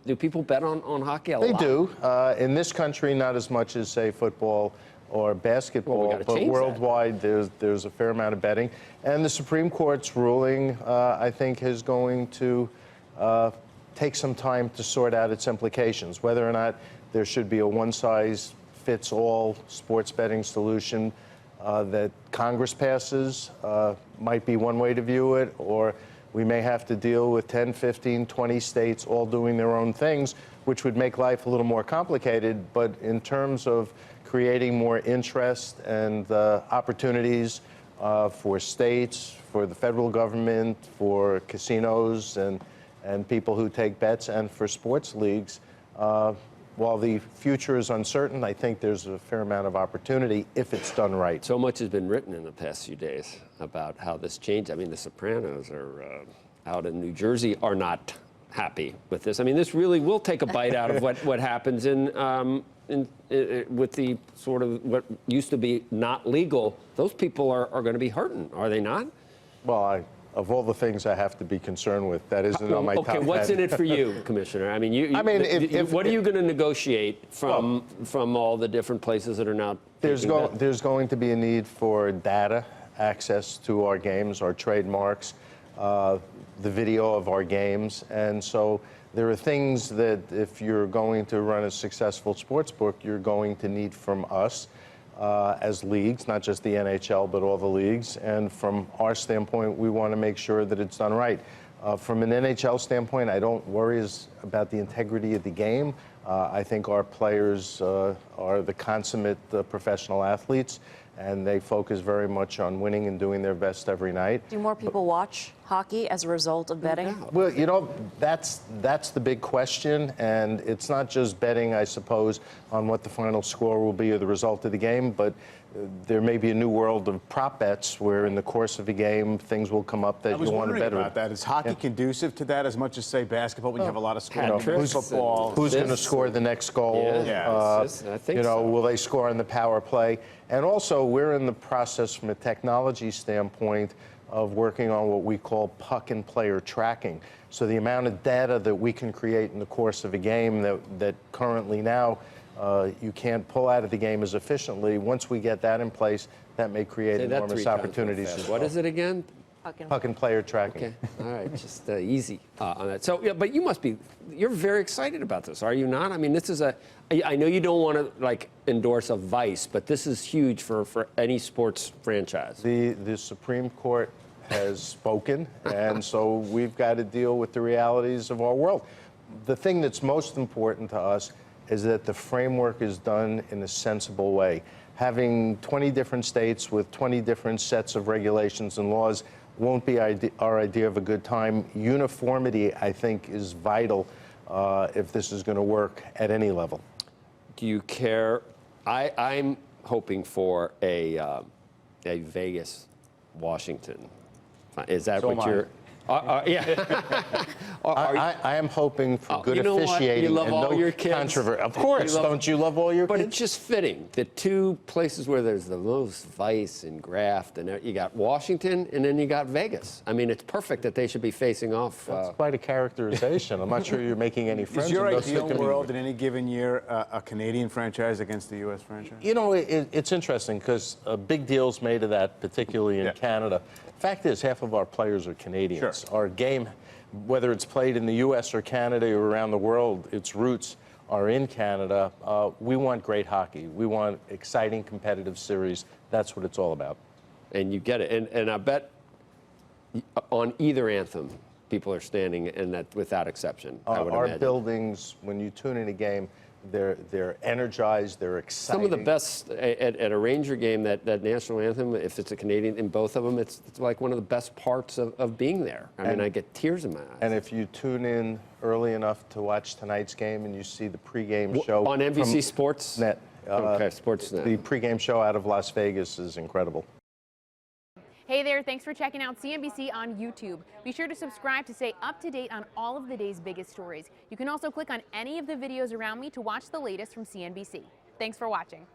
Do people bet on hockey a lot? They do. In this country, not as much as, say, football or basketball, but worldwide, there's a fair amount of betting. And the Supreme Court's ruling, I think, is going to take some time to sort out its implications, whether or not there should be a one-size-fits-all sports betting solution that Congress passes might be one way to view it, or we may have to deal with 10, 15, 20 states all doing their own things, which would make life a little more complicated. But in terms of creating more interest and opportunities for states, for the federal government, for casinos and people who take bets, and for sports leagues, while the future is uncertain, I think there's a fair amount of opportunity if it's done right. So much has been written in the past few days about how this changed. I mean, the Sopranos are out in New Jersey are not happy with this. I mean, this really will take a bite out of what happens with the sort of what used to be not legal. Those people are going to be hurting, are they not? Well, of all the things I have to be concerned with, that isn't on my top 10. Okay, what's in it for you, Commissioner? I mean, what are you going to negotiate from all the different places that are now? There's going to be a need for data, access to our games, our trademarks, the video of our games, and so there are things that if you're going to run a successful sports book, you're going to need from us. As leagues, not just the NHL, but all the leagues. And from our standpoint, we want to make sure that it's done right. From an NHL standpoint, I don't worry about the integrity of the game. I think our players are the consummate professional athletes, and they focus very much on winning and doing their best every night. Do more people watch hockey as a result of betting? Well, you know, that's the big question, and it's not just betting, I suppose, on what the final score will be or the result of the game, but there may be a new world of prop bets where in the course of a game things will come up that you want to bet on. about that. Is hockey conducive to that as much as, say, basketball, when you have a lot of scoring? Football, who's going to score the next goal? I think so. Will they score on the power play? And also, we're in the process from a technology standpoint of working on what we call puck and player tracking. So the amount of data that we can create in the course of a game that currently now you can't pull out of the game as efficiently. Once we get that in place, that may create enormous opportunities as well. What is it again? Puck and player tracking. Okay, all right, just easy on that. So, yeah, but you're very excited about this, are you not? I mean, this is I know you don't want to endorse a vice, but this is huge for any sports franchise. The Supreme Court has spoken, and so we've got to deal with the realities of our world. The thing that's most important to us is that the framework is done in a sensible way. Having 20 different states with 20 different sets of regulations and laws won't be our idea of a good time. Uniformity, I think, is vital if this is going to work at any level. Do you care? I'm hoping for a Vegas, Washington. Is that what you're? Yeah. I am hoping for good You officiating love and all no your kids. controversy. Of course, don't you love all your But kids? it's just fitting. The two places where there's the most vice and graft, and you got Washington, and then you got Vegas. I mean, it's perfect that they should be facing off. That's quite a characterization. I'm not sure you're making any friends. Is your ideal world in any given year a Canadian franchise against the U.S. franchise? You know, it's interesting because a big deal's made of that, particularly in Canada. Fact is, half of our players are Canadians. Sure. Our game, whether it's played in the U.S. or Canada or around the world, its roots are in Canada. We want great hockey. We want exciting, competitive series. That's what it's all about. And you get it. And I bet on either anthem, people are standing, and that without exception, I would imagine. Our buildings, when you tune in a game, they're energized, they're exciting. Some of the best at a Ranger game, that national anthem, if it's a Canadian, in both of them, it's like one of the best parts of being there. I mean, I get tears in my eyes. And if you tune in early enough to watch tonight's game and you see the pregame show on NBC Sportsnet. Okay, Sportsnet. The pregame show out of Las Vegas is incredible. Hey there, thanks for checking out CNBC on YouTube. Be sure to subscribe to stay up to date on all of the day's biggest stories. You can also click on any of the videos around me to watch the latest from CNBC. Thanks for watching.